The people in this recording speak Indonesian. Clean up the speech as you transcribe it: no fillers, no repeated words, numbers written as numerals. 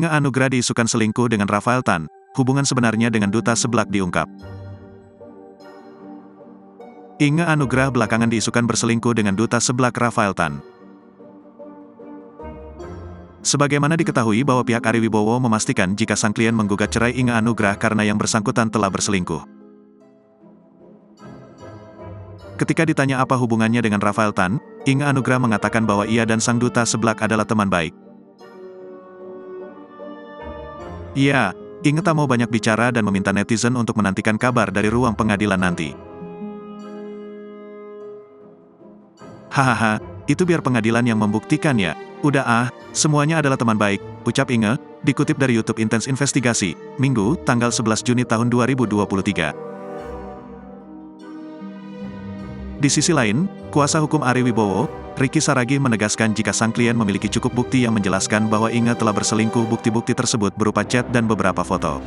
Inge Anugrah diisukan selingkuh dengan Rafael Tan, hubungan sebenarnya dengan duta seblak diungkap. Inge Anugrah belakangan diisukan berselingkuh dengan duta seblak Rafael Tan. Sebagaimana diketahui bahwa pihak Ari Wibowo memastikan jika sang klien menggugat cerai Inge Anugrah karena yang bersangkutan telah berselingkuh. Ketika ditanya apa hubungannya dengan Rafael Tan, Inge Anugrah mengatakan bahwa ia dan sang duta seblak adalah teman baik. Iya, Inge tak mau banyak bicara dan meminta netizen untuk menantikan kabar dari ruang pengadilan nanti. Hahaha, itu biar pengadilan yang membuktikan ya. Udah semuanya adalah teman baik, ucap Inge, dikutip dari YouTube Intense Investigasi, Minggu, tanggal 11 Juni tahun 2023. Di sisi lain, kuasa hukum Ari Wibowo, Ricky Saragih menegaskan jika sang klien memiliki cukup bukti yang menjelaskan bahwa Inge telah berselingkuh. Bukti-bukti tersebut berupa chat dan beberapa foto.